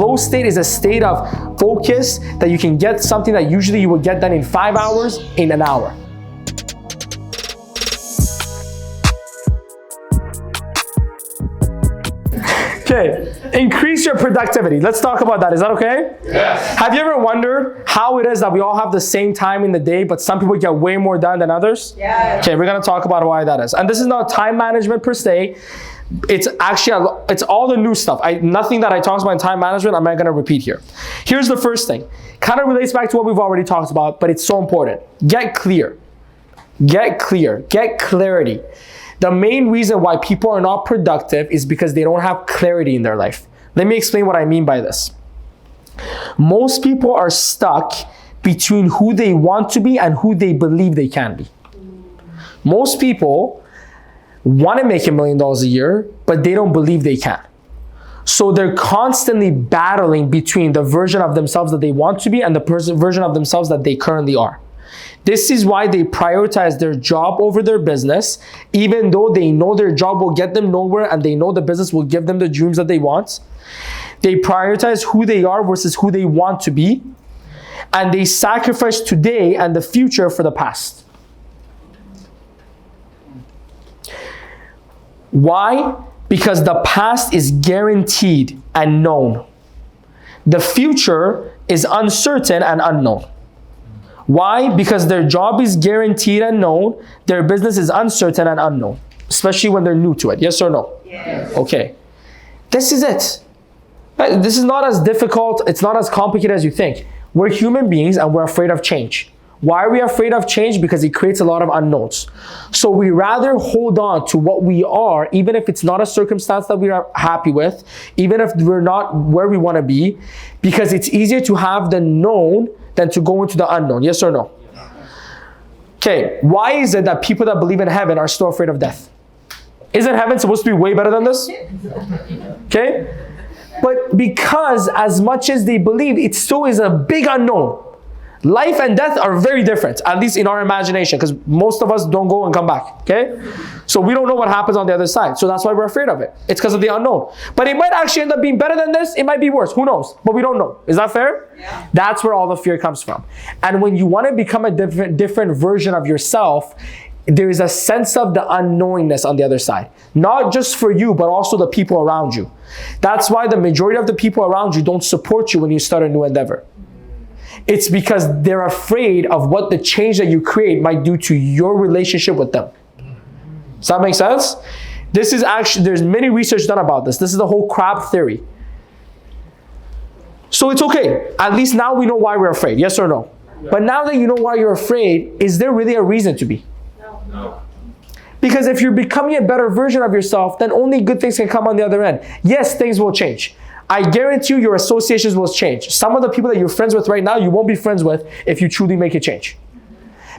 Flow state is a state of focus that you can get something that usually you would get done in 5 hours in an hour. Okay, increase your productivity. Let's talk about that. Is that okay? Yes. Have you ever wondered how it is that we all have the same time in the day, but some people get way more done than others? Yes. Okay, we're gonna talk about why that is. And this is not time management per se. It's actually, it's all the new stuff. Nothing that I talked about in time management, I'm not gonna repeat here. Here's the first thing. Kind of relates back to what we've already talked about, but it's so important. Get clear. Get clear. Get clarity. The main reason why people are not productive is because they don't have clarity in their life. Let me explain what I mean by this. Most people are stuck between who they want to be and who they believe they can be. Most people want to make $1 million a year, but they don't believe they can. So they're constantly battling between the version of themselves that they want to be and the version of themselves that they currently are. This is why they prioritize their job over their business, even though they know their job will get them nowhere and they know the business will give them the dreams that they want. They prioritize who they are versus who they want to be, and they sacrifice today and the future for the past. Why? Because the past is guaranteed and known. The future is uncertain and unknown. Why? Because their job is guaranteed and known. Their business is uncertain and unknown, especially when they're new to it. Yes or no? Yes. Okay. This is it. This is not as difficult. It's not as complicated as you think. We're human beings and we're afraid of change. Why are we afraid of change? Because it creates a lot of unknowns. So we rather hold on to what we are, even if it's not a circumstance that we are happy with, even if we're not where we want to be, because it's easier to have the known than to go into the unknown. Yes or no? Okay, why is it that people that believe in heaven are still afraid of death? Isn't heaven supposed to be way better than this? Okay? But because as much as they believe, it still is a big unknown. Life and death are very different, at least in our imagination, because most of us don't go and come back, okay? So we don't know what happens on the other side. So that's why we're afraid of it. It's because of the unknown. But it might actually end up being better than this. It might be worse. Who knows? But we don't know. Is that fair? Yeah. That's where all the fear comes from. And when you want to become a different version of yourself, there is a sense of the unknowingness on the other side. Not just for you, but also the people around you. That's why the majority of the people around you don't support you when you start a new endeavor. It's because they're afraid of what the change that you create might do to your relationship with them. Does that make sense? This is actually, there's many research done about this. This is the whole crab theory. So it's okay. At least now we know why we're afraid. Yes or no? Yeah. But now that you know why you're afraid, is there really a reason to be? No. Because if you're becoming a better version of yourself, then only good things can come on the other end. Yes, things will change. I guarantee you your associations will change. Some of the people that you're friends with right now, you won't be friends with if you truly make a change.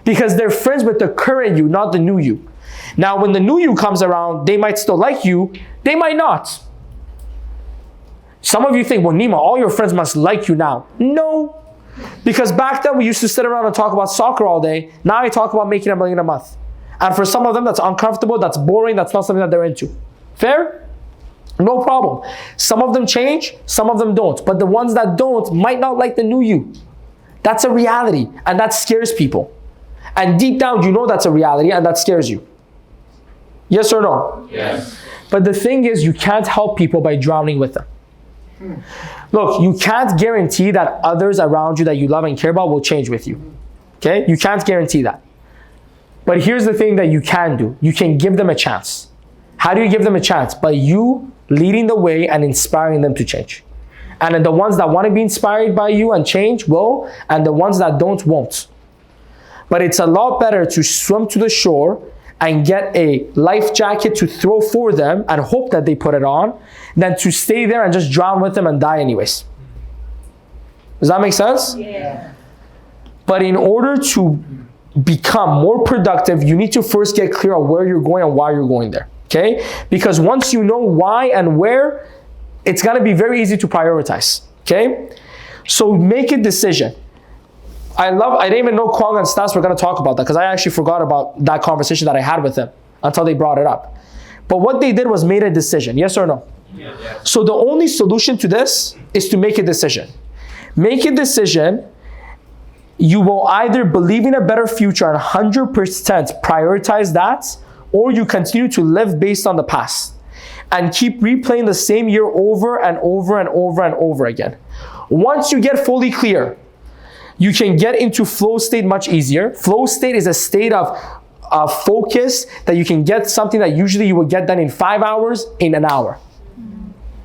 Because they're friends with the current you, not the new you. Now, when the new you comes around, they might still like you, they might not. Some of you think, well, Nima, all your friends must like you now. No. Because back then we used to sit around and talk about soccer all day. Now I talk about making $1 million a month. And for some of them, that's uncomfortable, that's boring, that's not something that they're into. Fair? No problem. Some of them change, some of them don't. But the ones that don't might not like the new you. That's a reality, and that scares people. And deep down, you know that's a reality, and that scares you. Yes or no? Yes. But the thing is, you can't help people by drowning with them. Look, you can't guarantee that others around you that you love and care about will change with you. Okay? You can't guarantee that. But here's the thing that you can do. You can give them a chance. How do you give them a chance? By you leading the way and inspiring them to change. And then the ones that want to be inspired by you and change will, and the ones that don't won't. But it's a lot better to swim to the shore and get a life jacket to throw for them and hope that they put it on than to stay there and just drown with them and die anyways. Does that make sense? Yeah. But in order to become more productive, you need to first get clear on where you're going and why you're going there. Okay? Because once you know why and where, it's going to be very easy to prioritize. Okay? So make a decision. I didn't even know Kwang and Stas were going to talk about that because I actually forgot about that conversation that I had with them until they brought it up. But what they did was made a decision. Yes or no? So the only solution to this is to make a decision. Make a decision. You will either believe in a better future and 100% prioritize that, or you continue to live based on the past and keep replaying the same year over and over and over and over again. Once you get fully clear, you can get into flow state much easier. Flow state is a state of focus that you can get something that usually you would get done in 5 hours in an hour.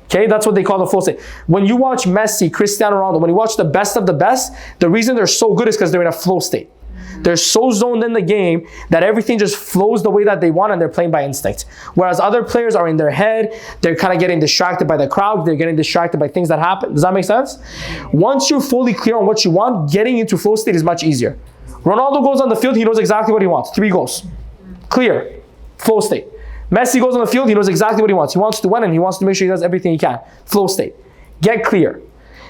Okay, that's what they call the flow state. When you watch Messi, Cristiano Ronaldo, when you watch the best of the best, the reason they're so good is because they're in a flow state. They're so zoned in the game that everything just flows the way that they want and they're playing by instinct. Whereas other players are in their head, they're kind of getting distracted by the crowd, they're getting distracted by things that happen. Does that make sense? Once you're fully clear on what you want, getting into flow state is much easier. Ronaldo goes on the field, he knows exactly what he wants. 3 goals. Clear. Flow state. Messi goes on the field, he knows exactly what he wants. He wants to win and he wants to make sure he does everything he can. Flow state. Get clear.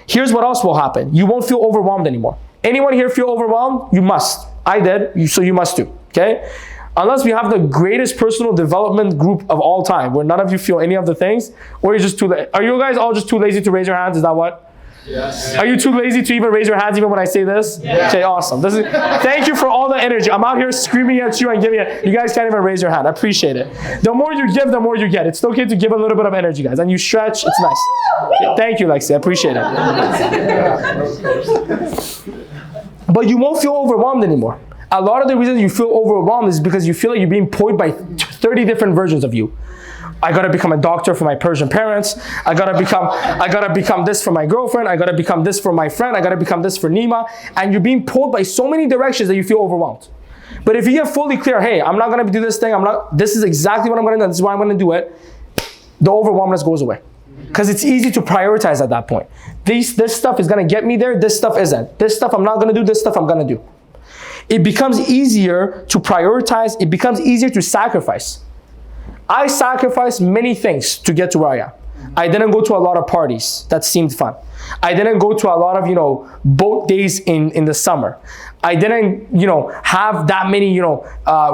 Here's what else will happen. You won't feel overwhelmed anymore. Anyone here feel overwhelmed? You must. I did, so you must too, okay? Unless we have the greatest personal development group of all time, where none of you feel any of the things, or you're just too lazy. Are you guys all just too lazy to raise your hands? Is that what? Yes. Are you too lazy to even raise your hands even when I say this? Yes. Okay, awesome. Thank you for all the energy. I'm out here screaming at you and giving it. You guys can't even raise your hand. I appreciate it. The more you give, the more you get. It's okay to give a little bit of energy, guys. And you stretch, it's nice. Thank you, Lexi. I appreciate it. But you won't feel overwhelmed anymore. A lot of the reasons you feel overwhelmed is because you feel like you're being pulled by 30 different versions of you. I gotta become a doctor for my Persian parents. I gotta become this for my girlfriend. I gotta become this for my friend. I gotta become this for Nima. And you're being pulled by so many directions that you feel overwhelmed. But if you get fully clear, hey, I'm not gonna do this thing. This is exactly what I'm gonna do. This is why I'm gonna do it. The overwhelmness goes away. Because it's easy to prioritize at that point. This stuff is gonna get me there. This stuff isn't. This stuff I'm not gonna do. This stuff I'm gonna do. It becomes easier to prioritize. It becomes easier to sacrifice. I sacrificed many things to get to where I am. I didn't go to a lot of parties that seemed fun. I didn't go to a lot of, boat days in the summer. I didn't, have that many,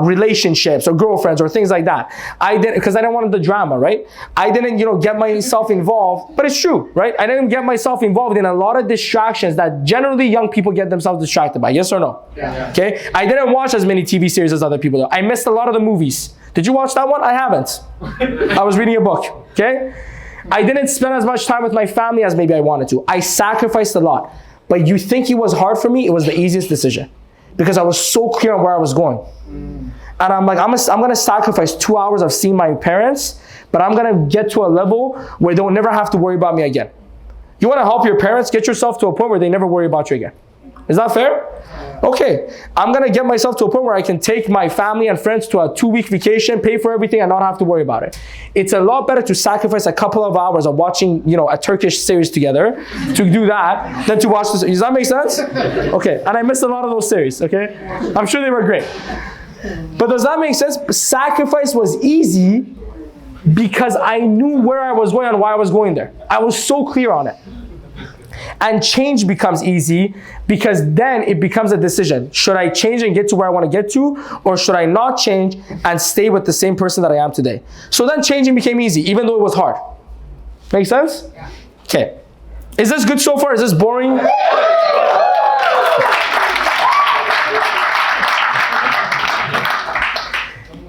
relationships or girlfriends or things like that. I didn't, because I didn't want the drama, right? I didn't, get myself involved, but it's true, right? I didn't get myself involved in a lot of distractions that generally young people get themselves distracted by. Yes or no? Yeah. Okay? I didn't watch as many TV series as other people do. I missed a lot of the movies. Did you watch that one? I haven't. I was reading a book, okay? I didn't spend as much time with my family as maybe I wanted to. I sacrificed a lot. But you think it was hard for me? It was the easiest decision. Because I was so clear on where I was going. And I'm like, I'm gonna sacrifice 2 hours of seeing my parents, but I'm gonna get to a level where they'll never have to worry about me again. You wanna help your parents? Get yourself to a point where they never worry about you again. Is that fair? Okay, I'm gonna get myself to a point where I can take my family and friends to a 2-week vacation, pay for everything and not have to worry about it. It's a lot better to sacrifice a couple of hours of watching, a Turkish series together to do that than to watch this. Does that make sense? Okay, and I missed a lot of those series, okay? I'm sure they were great. But does that make sense? Sacrifice was easy because I knew where I was going and why I was going there. I was so clear on it. And change becomes easy because then it becomes a decision. Should I change and get to where I want to get to, or should I not change and stay with the same person that I am today? So then changing became easy, even though it was hard. Make sense? Yeah. Okay. Is this good so far? Is this boring?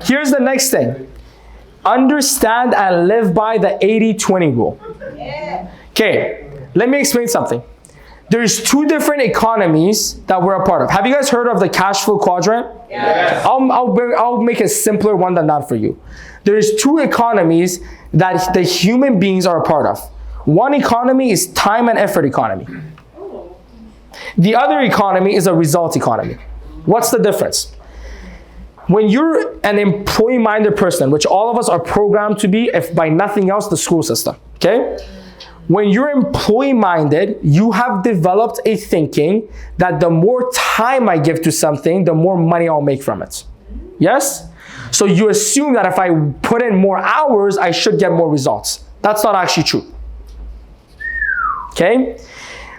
Here's the next thing. Understand and live by the 80-20 rule. Okay. Let me explain something. There's 2 different economies that we're a part of. Have you guys heard of the cash flow quadrant? Yes. I'll make a simpler one than that for you. There's 2 economies that the human beings are a part of. One economy is time and effort economy. The other economy is a result economy. What's the difference? When you're an employee-minded person, which all of us are programmed to be, if by nothing else, the school system, okay? When you're employee-minded, you have developed a thinking that the more time I give to something, the more money I'll make from it. Yes? So you assume that if I put in more hours, I should get more results. That's not actually true. Okay?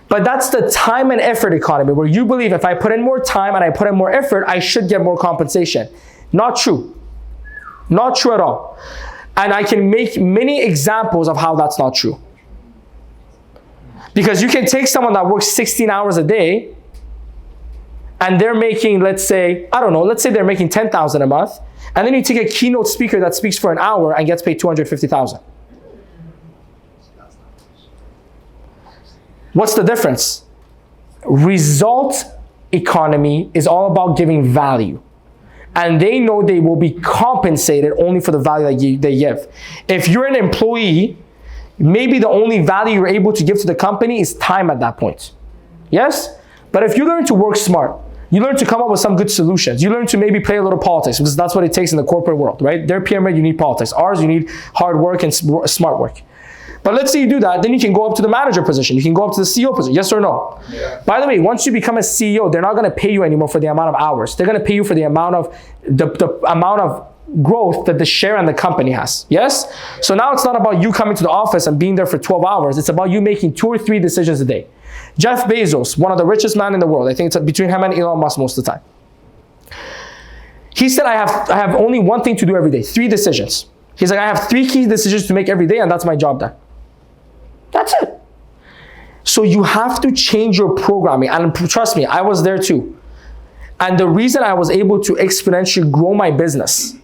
But that's the time and effort economy, where you believe if I put in more time and I put in more effort, I should get more compensation. Not true. Not true at all. And I can make many examples of how that's not true. Because you can take someone that works 16 hours a day and they're making, let's say they're making 10,000 a month, and then you take a keynote speaker that speaks for an hour and gets paid 250,000. What's the difference? Result economy is all about giving value. And they know they will be compensated only for the value that they give. If you're an employee, maybe the only value you're able to give to the company is time at that point. Yes? But if you learn to work smart, you learn to come up with some good solutions, you learn to maybe play a little politics, because that's what it takes in the corporate world, right? Their pyramid, you need politics. Ours, you need hard work and smart work. But let's say you do that, then you can go up to the manager position. You can go up to the CEO position, yes or no? Yeah. By the way, once you become a CEO, they're not gonna pay you anymore for the amount of hours. They're gonna pay you for the amount of the amount of growth that the share in the company has, yes? So now it's not about you coming to the office and being there for 12 hours. It's about you making 2 or 3 decisions a day. Jeff Bezos, one of the richest men in the world, I think it's between him and Elon Musk most of the time. He said, I have only one thing to do every day, 3 decisions. He's like, I have 3 key decisions to make every day, and that's my job done. That's it. So you have to change your programming. And trust me, I was there too. And the reason I was able to exponentially grow my business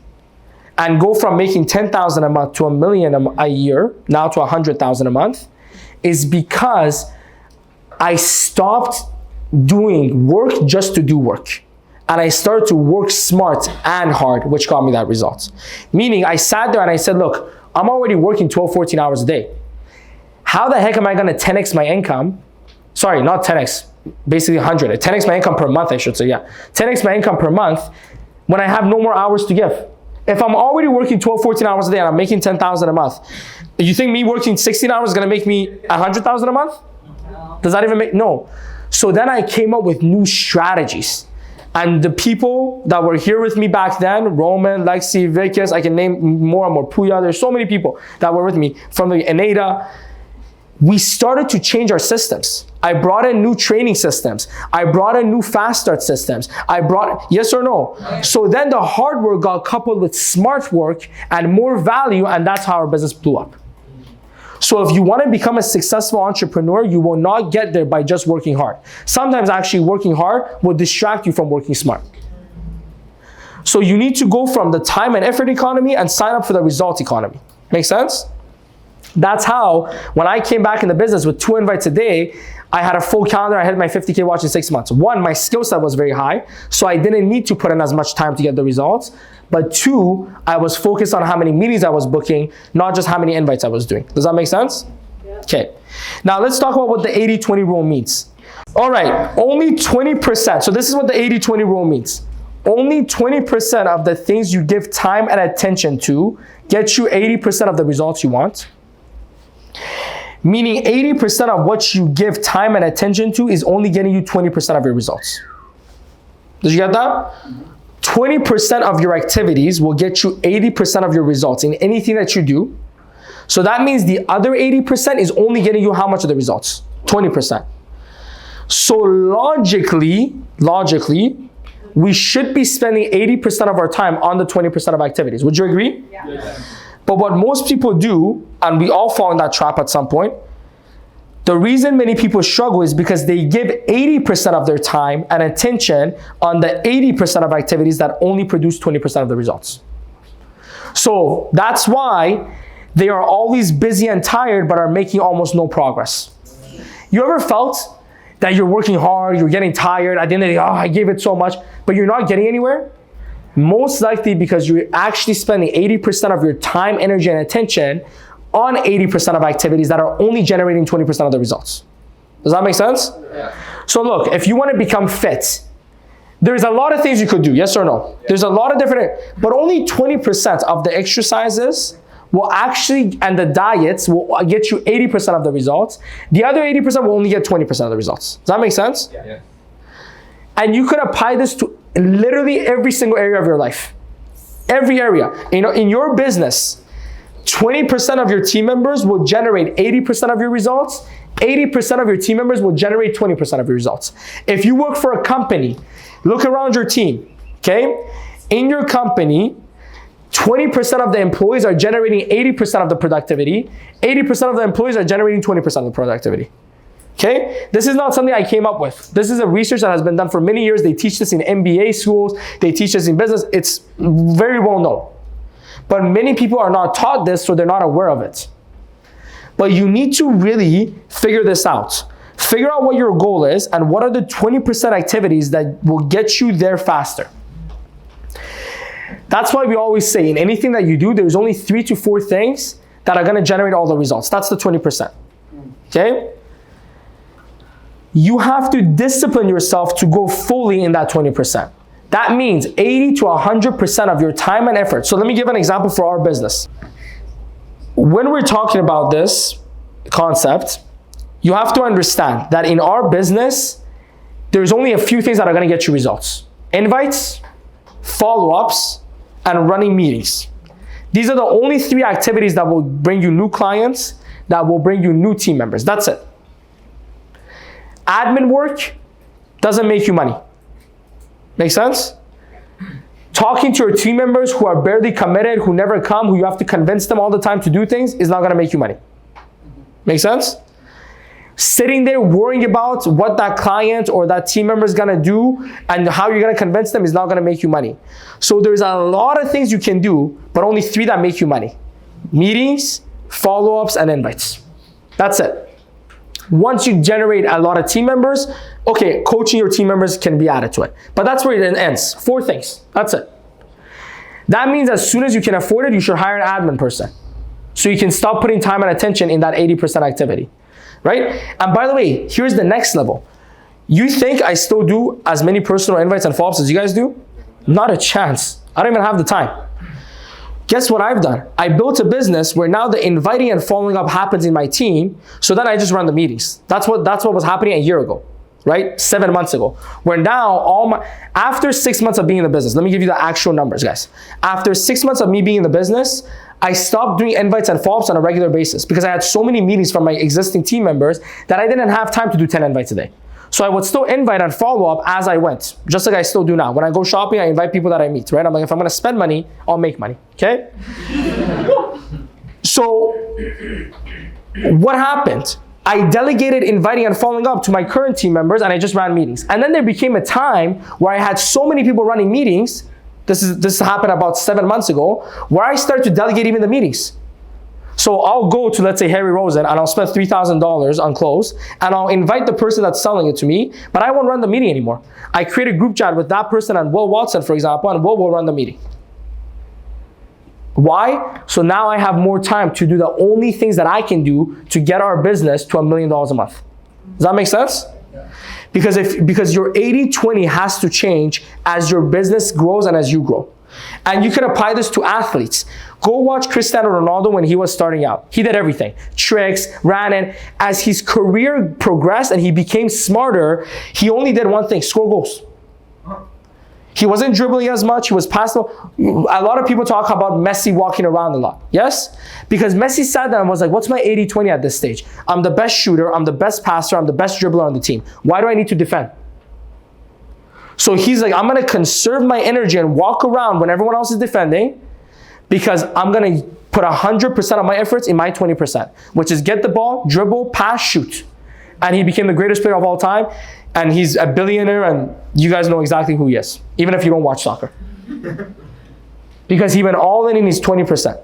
and go from making 10,000 a month to $1 million a year, now to 100,000 a month, is because I stopped doing work just to do work. And I started to work smart and hard, which got me that result. Meaning I sat there and I said, look, I'm already working 12, 14 hours a day. How the heck am I gonna 10x my income? Sorry, not 10x, basically 100. 10x my income per month, I should say, yeah. 10x my income per month when I have no more hours to give. If I'm already working 12, 14 hours a day and I'm making 10,000 a month, you think me working 16 hours is gonna make me 100,000 a month? No. Does that even make, no. So then I came up with new strategies. And the people that were here with me back then, Roman, Lexi, Vikas, I can name more and more, Puya, there's so many people that were with me from the Aneda. We started to change our systems. I brought in new training systems. I brought in new fast start systems. Yes or no? So then the hard work got coupled with smart work and more value, and that's how our business blew up. So if you want to become a successful entrepreneur, you will not get there by just working hard. Sometimes actually working hard will distract you from working smart. So you need to go from the time and effort economy and sign up for the result economy. Make sense? That's how, when I came back in the business with 2 invites a day, I had a full calendar. I hit my 50K watch in 6 months. 1, my skill set was very high, so I didn't need to put in as much time to get the results. But 2, I was focused on how many meetings I was booking, not just how many invites I was doing. Does that make sense? Yeah. Okay. Now let's talk about what the 80-20 rule means. All right, only 20%. So this is what the 80-20 rule means. Only 20% of the things you give time and attention to get you 80% of the results you want. Meaning 80% of what you give time and attention to is only getting you 20% of your results. Did you get that? 20% of your activities will get you 80% of your results in anything that you do. So that means the other 80% is only getting you how much of the results? 20%. So logically, we should be spending 80% of our time on the 20% of activities. Would you agree? Yeah. Yes. But what most people do, and we all fall in that trap at some point, the reason many people struggle is because they give 80% of their time and attention on the 80% of activities that only produce 20% of the results. So that's why they are always busy and tired, but are making almost no progress. You ever felt that you're working hard, you're getting tired, at the end of the day, I gave it so much, but you're not getting anywhere? Most likely because you're actually spending 80% of your time, energy, and attention on 80% of activities that are only generating 20% of the results. Does that make sense? Yeah. So look, if you want to become fit, there's a lot of things you could do, yes or no? Yeah. There's a lot of different, but only 20% of the exercises will actually, and the diets will get you 80% of the results. The other 80% will only get 20% of the results. Does that make sense? Yeah. Yeah. And you could apply this to literally every single area of your life. Every area. You know, in your business, 20% of your team members will generate 80% of your results. 80% of your team members will generate 20% of your results. If you work for a company, look around your team, okay? In your company, 20% of the employees are generating 80% of the productivity. 80% of the employees are generating 20% of the productivity. Okay? This is not something I came up with. This is a research that has been done for many years. They teach this in MBA schools. They teach this in business. It's very well known. But many people are not taught this, so they're not aware of it. But you need to really figure this out. Figure out what your goal is and what are the 20% activities that will get you there faster. That's why we always say in anything that you do, there's only 3 to 4 things that are going to generate all the results. That's the 20%. Okay? You have to discipline yourself to go fully in that 20%. That means 80 to 100% of your time and effort. So let me give an example for our business. When we're talking about this concept, you have to understand that in our business, there's only a few things that are going to get you results. Invites, follow-ups, and running meetings. These are the only 3 activities that will bring you new clients, that will bring you new team members. That's it. Admin work doesn't make you money. Make sense? Talking to your team members who are barely committed, who never come, who you have to convince them all the time to do things is not going to make you money. Make sense? Sitting there worrying about what that client or that team member is going to do and how you're going to convince them is not going to make you money. So there's a lot of things you can do, but only 3 that make you money. Meetings, follow-ups, and invites. That's it. Once you generate a lot of team members, okay, coaching your team members can be added to it. But that's where it ends. 4 things. That's it. That means as soon as you can afford it, you should hire an admin person. So you can stop putting time and attention in that 80% activity. Right? And by the way, here's the next level. You think I still do as many personal invites and follow-ups as you guys do? Not a chance. I don't even have the time. Guess what I've done? I built a business where now the inviting and following up happens in my team, so then I just run the meetings. That's what was happening a year ago, right? 7 months ago. Where now after 6 months of being in the business, let me give you the actual numbers, guys. After 6 months of me being in the business, I stopped doing invites and follow-ups on a regular basis because I had so many meetings from my existing team members that I didn't have time to do 10 invites a day. So I would still invite and follow up as I went, just like I still do now. When I go shopping, I invite people that I meet, right? I'm like, if I'm gonna spend money, I'll make money, okay? So what happened? I delegated inviting and following up to my current team members and I just ran meetings. And then there became a time where I had so many people running meetings. This happened about 7 months ago, where I started to delegate even the meetings. So I'll go to, let's say, Harry Rosen, and I'll spend $3,000 on clothes, and I'll invite the person that's selling it to me, but I won't run the meeting anymore. I create a group chat with that person and Will Watson, for example, and Will run the meeting. Why? So now I have more time to do the only things that I can do to get our business to $1 million a month. Does that make sense? Because your 80-20 has to change as your business grows and as you grow. And you can apply this to athletes. Go watch Cristiano Ronaldo when he was starting out. He did everything. Tricks, ran in. As his career progressed and he became smarter, he only did one thing, score goals. He wasn't dribbling as much, he was passing. A lot of people talk about Messi walking around a lot. Yes? Because Messi sat down and was like, what's my 80-20 at this stage? I'm the best shooter, I'm the best passer, I'm the best dribbler on the team. Why do I need to defend? So he's like, I'm gonna conserve my energy and walk around when everyone else is defending because I'm gonna put 100% of my efforts in my 20%, which is get the ball, dribble, pass, shoot. And he became the greatest player of all time. And he's a billionaire, and you guys know exactly who he is, even if you don't watch soccer. Because he went all in his 20%.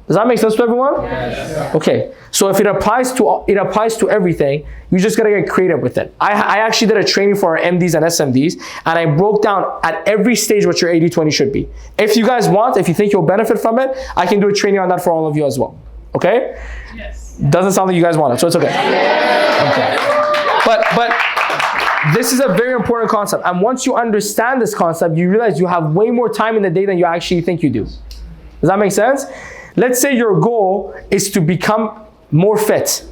Does that make sense to everyone? Yes. Okay, so if it applies to everything, you just gotta get creative with it. I actually did a training for our MDs and SMDs, and I broke down at every stage what your 80-20 should be. If you guys want, if you think you'll benefit from it, I can do a training on that for all of you as well. Okay? Yes. Doesn't sound like you guys want it, so it's okay. Okay. But this is a very important concept. And once you understand this concept, you realize you have way more time in the day than you actually think you do. Does that make sense? Let's say your goal is to become more fit.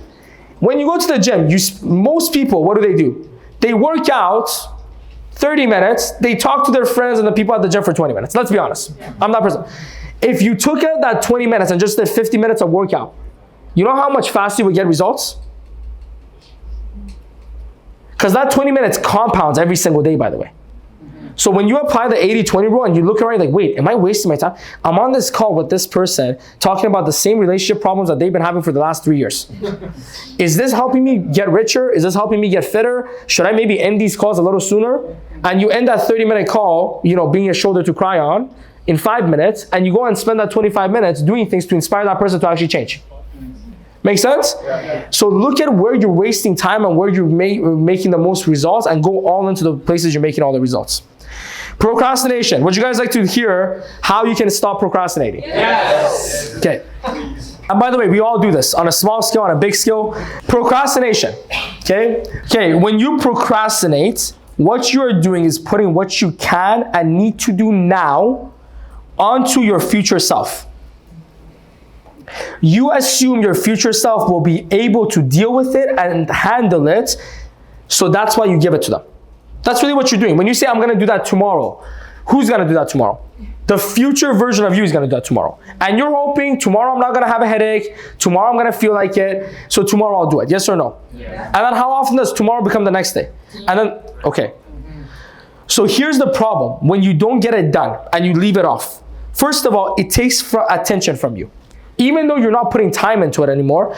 When you go to the gym, most people, what do? They work out 30 minutes, they talk to their friends and the people at the gym for 20 minutes. Let's be honest. I'm that person. If you took out that 20 minutes and just did 50 minutes of workout, you know how much faster you would get results? Because that 20 minutes compounds every single day, by the way. So when you apply the 80-20 rule and you look around like, wait, am I wasting my time? I'm on this call with this person talking about the same relationship problems that they've been having for the last 3 years. Is this helping me get richer? Is this helping me get fitter? Should I maybe end these calls a little sooner? And you end that 30-minute call, being a shoulder to cry on in 5 minutes, and you go and spend that 25 minutes doing things to inspire that person to actually change. Make sense? Yeah. So look at where you're wasting time and where you're making the most results, and go all into the places you're making all the results. Procrastination. Would you guys like to hear how you can stop procrastinating? Yes. Okay. And by the way, we all do this on a small scale, on a big scale. Procrastination. Okay. When you procrastinate, what you are doing is putting what you can and need to do now onto your future self. You assume your future self will be able to deal with it and handle it, so that's why you give it to them. That's really what you're doing. When you say, I'm going to do that tomorrow, who's going to do that tomorrow? The future version of you is going to do that tomorrow. And you're hoping, tomorrow I'm not going to have a headache, tomorrow I'm going to feel like it, so tomorrow I'll do it. Yes or no? Yeah. And then how often does tomorrow become the next day? And then, okay. So here's the problem. When you don't get it done and you leave it off, first of all, it takes attention from you. Even though you're not putting time into it anymore,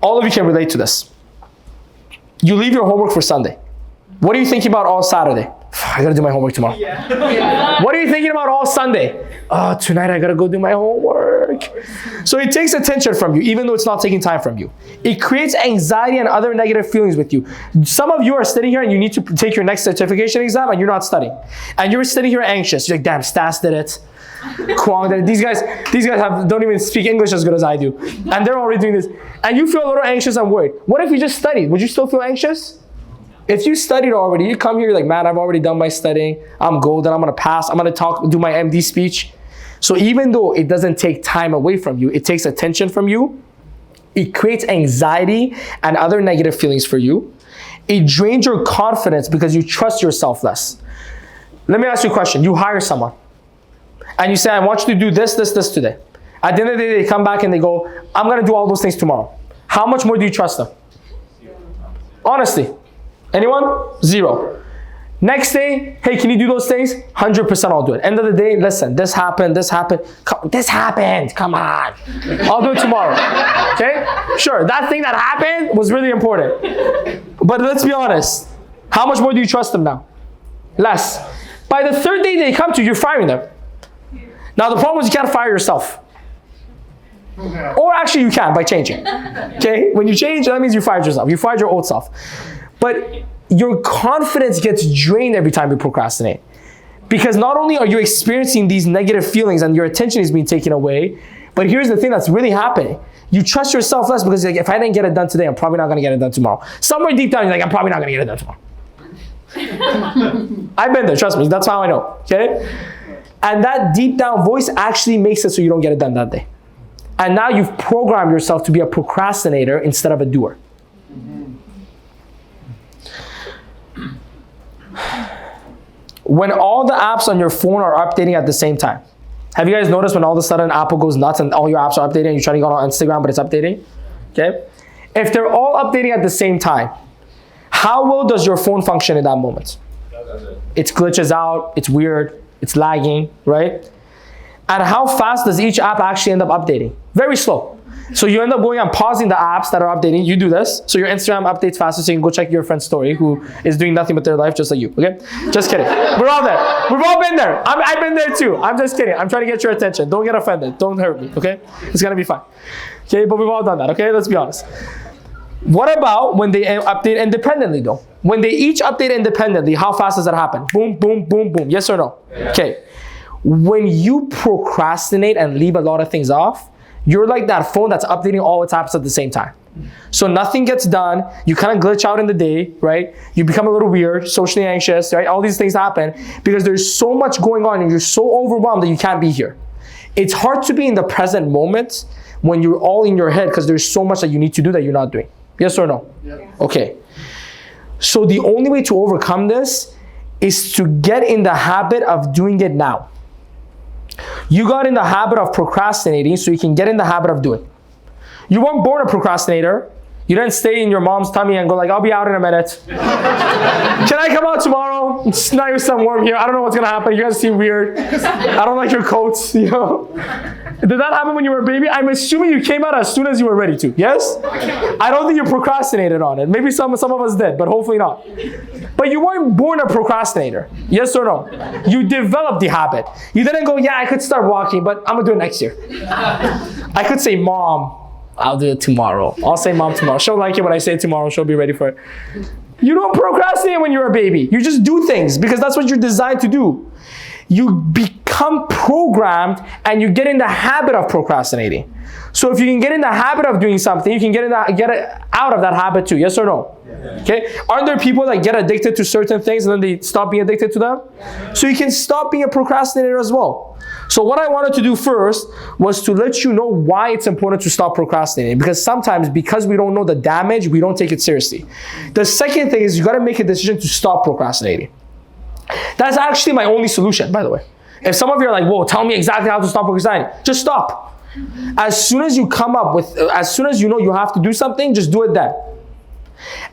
all of you can relate to this. You leave your homework for Sunday. What are you thinking about all Saturday? I gotta do my homework tomorrow. Yeah. What are you thinking about all Sunday? Oh, tonight I gotta go do my homework. So it takes attention from you, even though it's not taking time from you. It creates anxiety and other negative feelings with you. Some of you are sitting here and you need to take your next certification exam and you're not studying. And you're sitting here anxious. You're like, damn, Stas did it. Kwang did it. These guys don't even speak English as good as I do. And they're already doing this. And you feel a little anxious and worried. What if you just studied? Would you still feel anxious? If you studied already, you come here, you're like, man, I've already done my studying. I'm golden. I'm going to pass. I'm going to do my MD speech. So even though it doesn't take time away from you, it takes attention from you. It creates anxiety and other negative feelings for you. It drains your confidence because you trust yourself less. Let me ask you a question. You hire someone and you say, I want you to do this today. At the end of the day, they come back and they go, I'm going to do all those things tomorrow. How much more do you trust them? Honestly. Anyone? 0. Next day, hey, can you do those things? 100% I'll do it. End of the day, listen, this happened. Come on. I'll do it tomorrow. Okay? Sure, that thing that happened was really important. But let's be honest. How much more do you trust them now? Less. By the third day they come to you, you're firing them. Now the problem is you can't fire yourself. Or actually you can by changing. Okay? When you change, that means you fired yourself. You fired your old self. But your confidence gets drained every time you procrastinate. Because not only are you experiencing these negative feelings and your attention is being taken away, but here's the thing that's really happening. You trust yourself less because you're like, if I didn't get it done today, I'm probably not going to get it done tomorrow. Somewhere deep down, you're like, I'm probably not going to get it done tomorrow. I've been there, trust me. That's how I know, okay? And that deep down voice actually makes it so you don't get it done that day. And now you've programmed yourself to be a procrastinator instead of a doer. When all the apps on your phone are updating at the same time. Have you guys noticed when all of a sudden Apple goes nuts and all your apps are updating and you're trying to go on Instagram but it's updating? Okay? If they're all updating at the same time, how well does your phone function in that moment? It glitches out, it's weird, it's lagging, right? And how fast does each app actually end up updating? Very slow. So you end up going and pausing the apps that are updating. You do this. So your Instagram updates faster so you can go check your friend's story who is doing nothing with their life just like you, okay? Just kidding. We're all there. We've all been there. I've been there too. I'm just kidding. I'm trying to get your attention. Don't get offended. Don't hurt me, okay? It's gonna be fine. Okay, but we've all done that, okay? Let's be honest. What about when they update independently though? When they each update independently, how fast does that happen? Boom, boom, boom, boom. Yes or no? Yeah. Okay. When you procrastinate and leave a lot of things off, you're like that phone that's updating all its apps at the same time. So nothing gets done. You kind of glitch out in the day, right? You become a little weird, socially anxious, right? All these things happen because there's so much going on and you're so overwhelmed that you can't be here. It's hard to be in the present moment when you're all in your head because there's so much that you need to do that you're not doing. Yes or no? Yeah. Okay. So the only way to overcome this is to get in the habit of doing it now. You got in the habit of procrastinating so you can get in the habit of doing. You weren't born a procrastinator. You didn't stay in your mom's tummy and go like, I'll be out in a minute. Can I come out tomorrow? It's nice and warm here. I don't know what's gonna happen. You guys seem weird. I don't like your coats, Did that happen when you were a baby? I'm assuming you came out as soon as you were ready to, yes? I don't think you procrastinated on it. Maybe some of us did, but hopefully not. But you weren't born a procrastinator, yes or no? You developed the habit. You didn't go, yeah, I could start walking, but I'm gonna do it next year. I could say, Mom, I'll do it tomorrow. I'll say Mom tomorrow. She'll like it when I say tomorrow. She'll be ready for it. You don't procrastinate when you're a baby. You just do things because that's what you're designed to do. You become programmed and you get in the habit of procrastinating. So if you can get in the habit of doing something, you can get out of that habit too. Yes or no? Yeah. Okay. Aren't there people that get addicted to certain things and then they stop being addicted to them? Yeah. So you can stop being a procrastinator as well. So what I wanted to do first was to let you know why it's important to stop procrastinating. Because sometimes, because we don't know the damage, we don't take it seriously. The second thing is you got to make a decision to stop procrastinating. That's actually my only solution, by the way. If some of you are like, whoa, tell me exactly how to stop procrastinating. Just stop. As soon as you come up with, as soon as you know you have to do something, just do it then.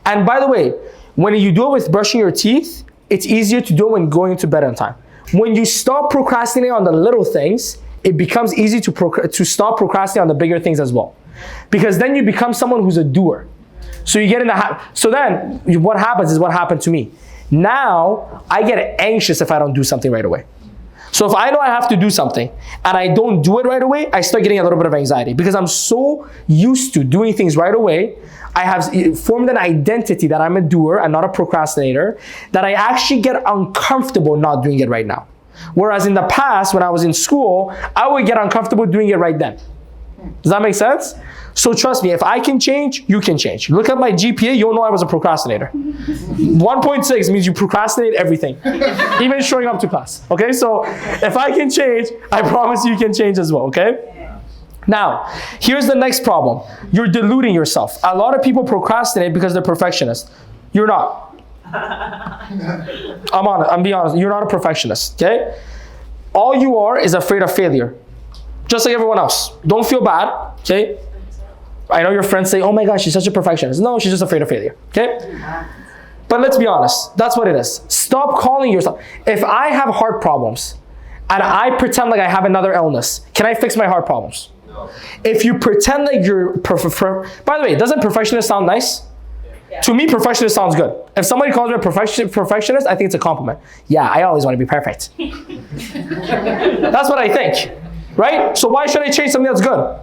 And by the way, when you do it with brushing your teeth, it's easier to do it when going to bed on time. When you stop procrastinating on the little things, it becomes easy to stop procrastinating on the bigger things as well. Because then you become someone who's a doer. So you get in the habit. So then what happens is what happened to me. Now I get anxious if I don't do something right away. So if I know I have to do something and I don't do it right away, I start getting a little bit of anxiety because I'm so used to doing things right away. I have formed an identity that I'm a doer and not a procrastinator, that I actually get uncomfortable not doing it right now. Whereas in the past, when I was in school, I would get uncomfortable doing it right then. Does that make sense? So trust me, if I can change, you can change. Look at my GPA, you'll know I was a procrastinator. 1.6 means you procrastinate everything, even showing up to class. Okay, so if I can change, I promise you can change as well, okay? Now, here's the next problem. You're deluding yourself. A lot of people procrastinate because they're perfectionists. You're not. I'm being honest. You're not a perfectionist, okay? All you are is afraid of failure. Just like everyone else. Don't feel bad, okay? I know your friends say, oh my gosh, she's such a perfectionist. No, she's just afraid of failure, okay? But let's be honest. That's what it is. Stop calling yourself. If I have heart problems and I pretend like I have another illness, can I fix my heart problems? If you pretend like you're by the way, doesn't perfectionist sound nice? Yeah. To me, perfectionist sounds good. If somebody calls me a perfectionist, I think it's a compliment. Yeah, I always want to be perfect. That's what I think, right? So why should I change something that's good?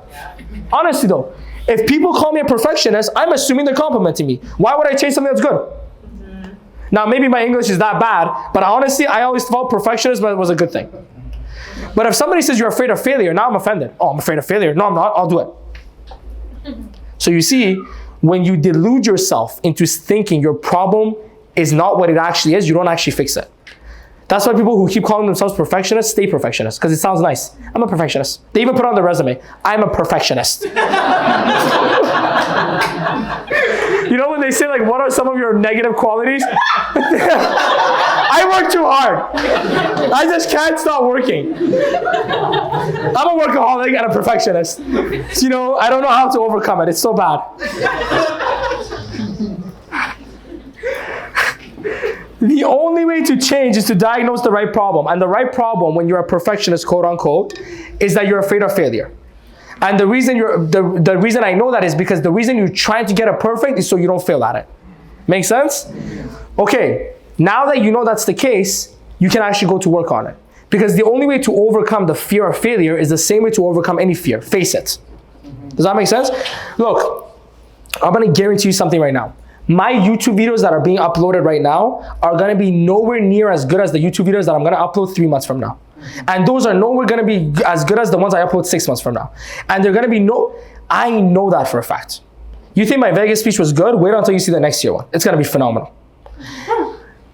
Honestly though, if people call me a perfectionist, I'm assuming they're complimenting me. Why would I change something that's good? Now, maybe my English is that bad, but honestly, I always thought perfectionist was a good thing. But if somebody says you're afraid of failure, now I'm offended. Oh, I'm afraid of failure. No, I'm not. I'll do it. So you see, when you delude yourself into thinking your problem is not what it actually is, you don't actually fix it. That's why people who keep calling themselves perfectionists stay perfectionists, because it sounds nice. I'm a perfectionist. They even put on their resume, I'm a perfectionist. You know when they say like, what are some of your negative qualities? I work too hard. I just can't stop working. I'm a workaholic and a perfectionist. So, you know, I don't know how to overcome it. It's so bad. The only way to change is to diagnose the right problem. And the right problem, when you're a perfectionist, quote unquote, is that you're afraid of failure. And the reason the reason I know that is because the reason you're trying to get it perfect is so you don't fail at it. Make sense? Okay, now that you know that's the case, you can actually go to work on it. Because the only way to overcome the fear of failure is the same way to overcome any fear. Face it. Does that make sense? Look, I'm gonna guarantee you something right now. My YouTube videos that are being uploaded right now are gonna be nowhere near as good as the YouTube videos that I'm gonna upload 3 months from now. And those are nowhere gonna be as good as the ones I upload 6 months from now. And they're gonna be I know that for a fact. You think my Vegas speech was good? Wait until you see the next year one. It's gonna be phenomenal.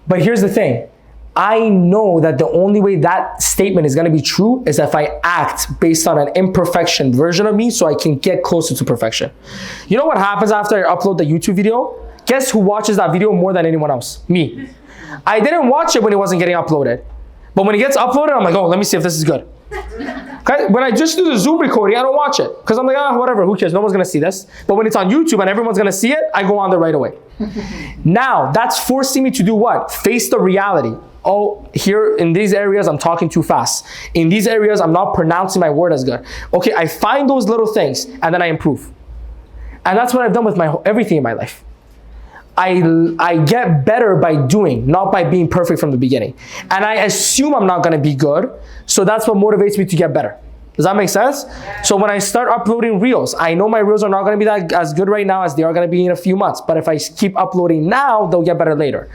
But here's the thing. I know that the only way that statement is gonna be true is if I act based on an imperfection version of me so I can get closer to perfection. You know what happens after I upload the YouTube video? Guess who watches that video more than anyone else? Me. I didn't watch it when it wasn't getting uploaded. But when it gets uploaded, I'm like, oh, let me see if this is good. Okay? When I just do the Zoom recording, I don't watch it. Because I'm like, whatever, who cares? No one's going to see this. But when it's on YouTube and everyone's going to see it, I go on there right away. Now, that's forcing me to do what? Face the reality. Oh, here in these areas, I'm talking too fast. In these areas, I'm not pronouncing my word as good. Okay, I find those little things and then I improve. And that's what I've done with everything in my life. I get better by doing, not by being perfect from the beginning. And I assume I'm not gonna be good, so that's what motivates me to get better. Does that make sense? So when I start uploading reels, I know my reels are not gonna be that as good right now as they are gonna be in a few months, but if I keep uploading now, they'll get better later.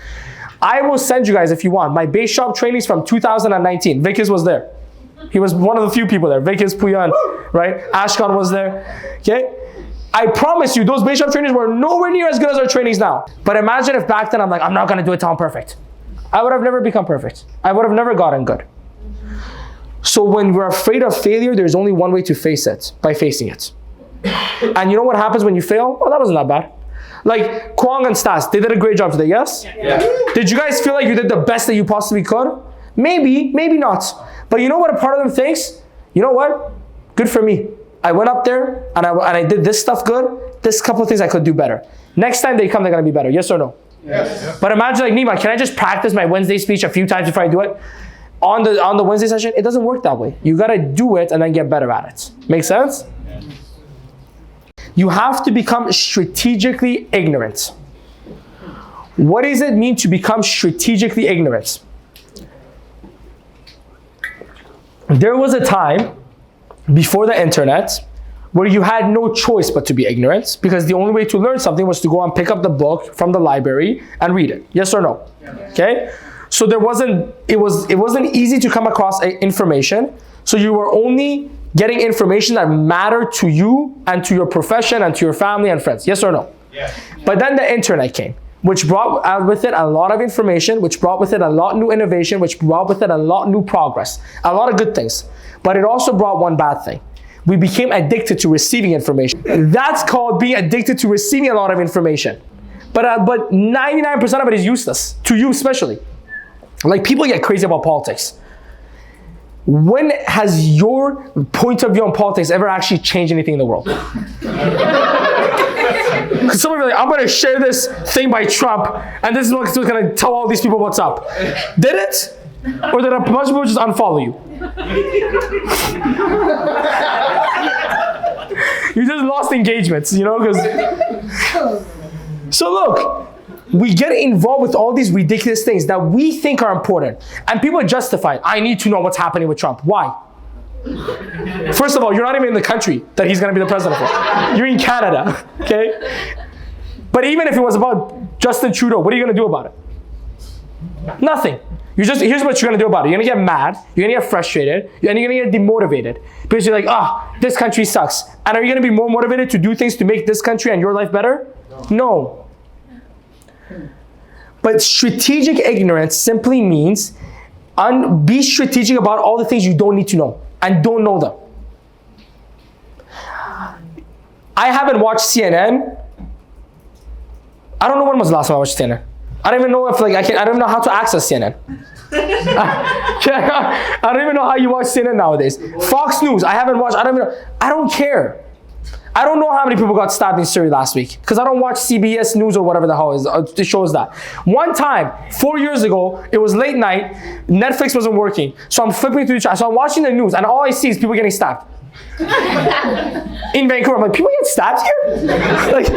I will send you guys, if you want, my base shop trainings from 2019. Vikas was there. He was one of the few people there. Vikas, Puyan, right? Ashkan was there, okay? I promise you, those base shop trainings were nowhere near as good as our trainings now. But imagine if back then I'm like, I'm not gonna do it till I'm perfect. I would have never become perfect. I would have never gotten good. So when we're afraid of failure, there's only one way to face it, by facing it. And you know what happens when you fail? Oh, that wasn't that bad. Like Kwang and Stas, they did a great job today, yes? Yeah. Did you guys feel like you did the best that you possibly could? Maybe, maybe not. But you know what a part of them thinks? You know what? Good for me. I went up there and I did this stuff good. This couple of things I could do better. Next time they come, they're gonna be better. Yes or no? Yes. But imagine like Nima, can I just practice my Wednesday speech a few times before I do it? On the Wednesday session, it doesn't work that way. You gotta do it and then get better at it. Make sense? Yes. You have to become strategically ignorant. What does it mean to become strategically ignorant? There was a time before the internet where you had no choice but to be ignorant, because the only way to learn something was to go and pick up the book from the library and read it. Yes or no? Yeah. Okay? So it wasn't easy to come across information. So you were only getting information that mattered to you and to your profession and to your family and friends. Yes or no? Yeah. But then the internet came, which brought with it a lot of information, which brought with it a lot new innovation, which brought with it a lot new progress, a lot of good things. But it also brought one bad thing. We became addicted to receiving information. That's called being addicted to receiving a lot of information. But 99% of it is useless, to you especially. Like, people get crazy about politics. When has your point of view on politics ever actually changed anything in the world? Because some of you are like, I'm gonna share this thing by Trump, and this is what's gonna tell all these people what's up. Did it? Or did a bunch of people just unfollow you? You just lost engagements, you know? So look, we get involved with all these ridiculous things that we think are important, and people justify it. I need to know what's happening with Trump. Why? First of all, you're not even in the country that he's gonna be the president for. You're in Canada, okay? But even if it was about Justin Trudeau, what are you gonna do about it? Nothing. Here's what you're gonna do about it. You're gonna get mad, you're gonna get frustrated, and you're gonna get demotivated. Because you're like, this country sucks. And are you gonna be more motivated to do things to make this country and your life better? No. But strategic ignorance simply means be strategic about all the things you don't need to know and don't know them. I haven't watched CNN. I don't know when was the last time I watched CNN. I don't even know if I don't even know how to access CNN. I don't even know how you watch CNN nowadays. Fox News, I haven't watched. I don't care. I don't know how many people got stabbed in Syria last week because I don't watch CBS News or whatever the hell it shows that. One time, 4 years ago, it was late night, Netflix wasn't working. So I'm flipping through the chat. So I'm watching the news and all I see is people getting stabbed. In Vancouver, I'm like, people get stabbed here? Like,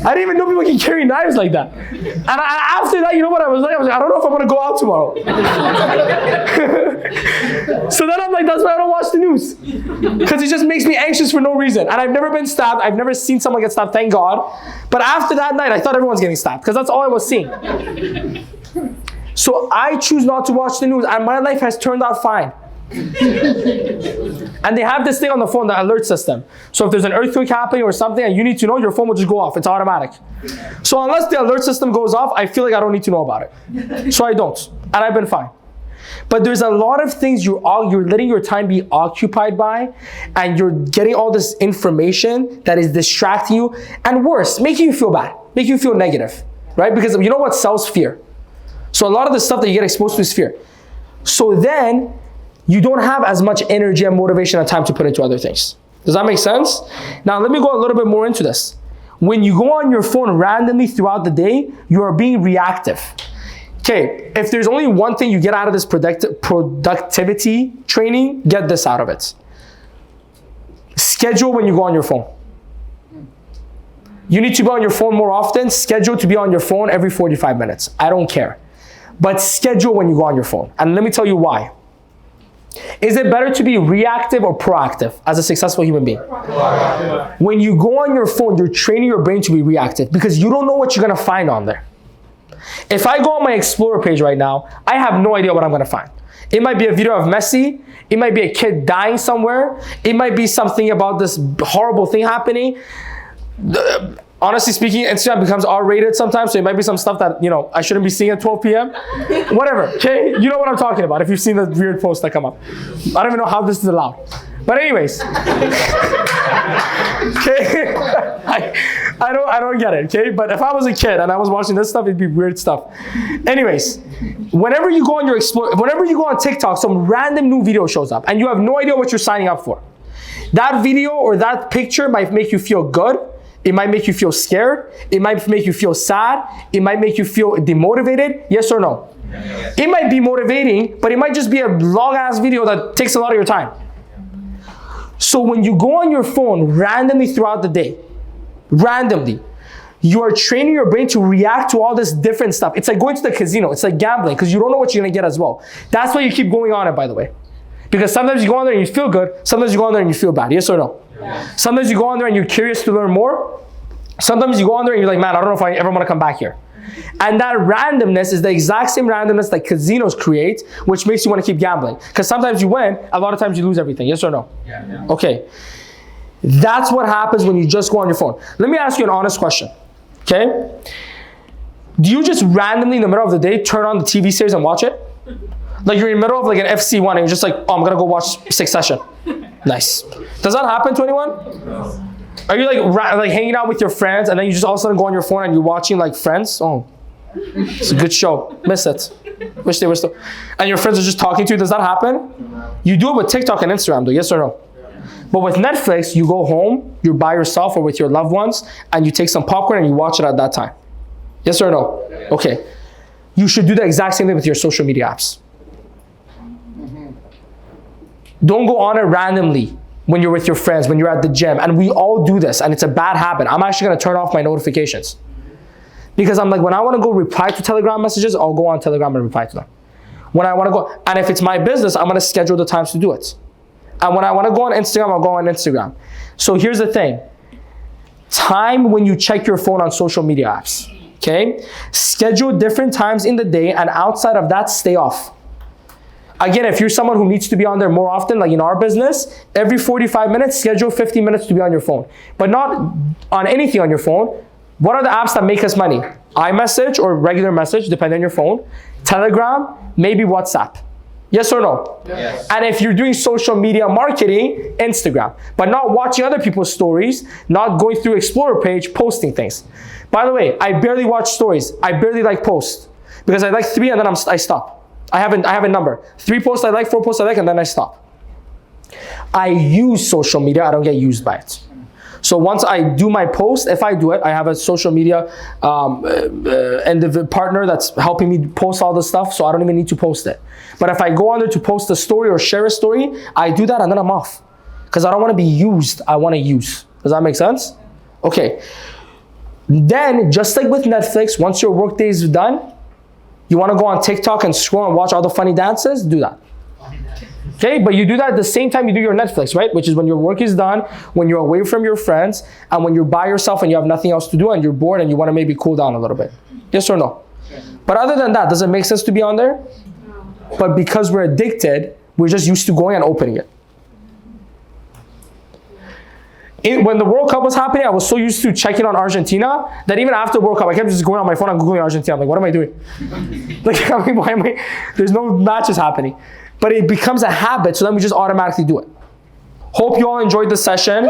I didn't even know people can carry knives like that. And after that, you know what I was like? I don't know if I'm gonna go out tomorrow. So then I'm like, that's why I don't watch the news. Because it just makes me anxious for no reason. And I've never been stabbed. I've never seen someone get stabbed, thank God. But after that night, I thought everyone's getting stabbed because that's all I was seeing. So I choose not to watch the news and my life has turned out fine. And they have this thing on the phone, the alert system. So if there's an earthquake happening or something and you need to know, your phone will just go off. It's automatic. So unless the alert system goes off, I feel like I don't need to know about it. So I don't. And I've been fine. But there's a lot of things you're letting your time be occupied by, and you're getting all this information that is distracting you, and worse, making you feel bad, making you feel negative, right? Because you know what sells fear? So a lot of the stuff that you get exposed to is fear. So then, you don't have as much energy and motivation and time to put into other things. Does that make sense? Now, let me go a little bit more into this. When you go on your phone randomly throughout the day, you are being reactive. Okay, if there's only one thing you get out of this productivity training, get this out of it. Schedule when you go on your phone. You need to be on your phone more often. Schedule to be on your phone every 45 minutes. I don't care. But schedule when you go on your phone. And let me tell you why. Is it better to be reactive or proactive as a successful human being? Proactive. When you go on your phone, you're training your brain to be reactive because you don't know what you're going to find on there. If I go on my Explorer page right now, I have no idea what I'm going to find. It might be a video of Messi. It might be a kid dying somewhere. It might be something about this horrible thing happening. Honestly speaking, Instagram becomes R-rated sometimes, so it might be some stuff that, I shouldn't be seeing at 12 p.m. Whatever, okay? You know what I'm talking about if you've seen the weird posts that come up. I don't even know how this is allowed. But anyways. Okay? I don't get it, okay? But if I was a kid and I was watching this stuff, it'd be weird stuff. Anyways, whenever you go on your Explorer, whenever you go on TikTok, some random new video shows up and you have no idea what you're signing up for. That video or that picture might make you feel good. It might make you feel scared. It might make you feel sad. It might make you feel demotivated. Yes or no? Yes. It might be motivating, but it might just be a long-ass video that takes a lot of your time. So when you go on your phone randomly throughout the day, you are training your brain to react to all this different stuff. It's like going to the casino. It's like gambling because you don't know what you're going to get as well. That's why you keep going on it, by the way. Because sometimes you go on there and you feel good. Sometimes you go on there and you feel bad. Yes or no? Yeah. Sometimes you go on there and you're curious to learn more. Sometimes you go on there and you're like, man, I don't know if I ever want to come back here. And that randomness is the exact same randomness that casinos create, which makes you want to keep gambling. Because sometimes you win, a lot of times you lose everything. Yes or no? Yeah. Okay. That's what happens when you just go on your phone. Let me ask you an honest question. Okay? Do you just randomly in the middle of the day turn on the TV series and watch it? Like you're in the middle of like an FC1 and you're just like, oh, I'm going to go watch Succession. Nice. Does that happen to anyone? No. Are you like hanging out with your friends and then you just all of a sudden go on your phone and you're watching like Friends? Oh, it's a good show. Miss it. Wish they were still. And your friends are just talking to you. Does that happen? You do it with TikTok and Instagram though, yes or no? But with Netflix, you go home, you're by yourself or with your loved ones and you take some popcorn and you watch it at that time. Yes or no? Okay. You should do the exact same thing with your social media apps. Don't go on it randomly when you're with your friends, when you're at the gym. And we all do this, and it's a bad habit. I'm actually going to turn off my notifications. Because I'm like, when I want to go reply to Telegram messages, I'll go on Telegram and reply to them. When I want to go, and if it's my business, I'm going to schedule the times to do it. And when I want to go on Instagram, I'll go on Instagram. So here's the thing. Time when you check your phone on social media apps, okay? Schedule different times in the day, and outside of that, stay off. Again, if you're someone who needs to be on there more often, like in our business, every 45 minutes, schedule 15 minutes to be on your phone. But not on anything on your phone. What are the apps that make us money? iMessage or regular message, depending on your phone. Telegram, maybe WhatsApp. Yes or no? Yes. And if you're doing social media marketing, Instagram. But not watching other people's stories, not going through Explorer page, posting things. By the way, I barely watch stories. I barely like posts. Because I like 3 and then I stop. I have a number. 3 posts I like, 4 posts I like, and then I stop. I use social media. I don't get used by it. So once I do my post, if I do it, I have a social media partner that's helping me post all the stuff, so I don't even need to post it. But if I go on there to post a story or share a story, I do that and then I'm off. Because I don't want to be used. I want to use. Does that make sense? Okay. Then, just like with Netflix, once your work day is done, you want to go on TikTok and scroll and watch all the funny dances? Do that. Okay, but you do that at the same time you do your Netflix, right? Which is when your work is done, when you're away from your friends, and when you're by yourself and you have nothing else to do and you're bored and you want to maybe cool down a little bit. Yes or no? But other than that, does it make sense to be on there? No. But because we're addicted, we're just used to going and opening it. When the World Cup was happening, I was so used to checking on Argentina that even after World Cup, I kept just going on my phone and Googling Argentina. I'm like, what am I doing? Like, I mean, why am I? There's no matches happening. But it becomes a habit, so then we just automatically do it. Hope you all enjoyed the session.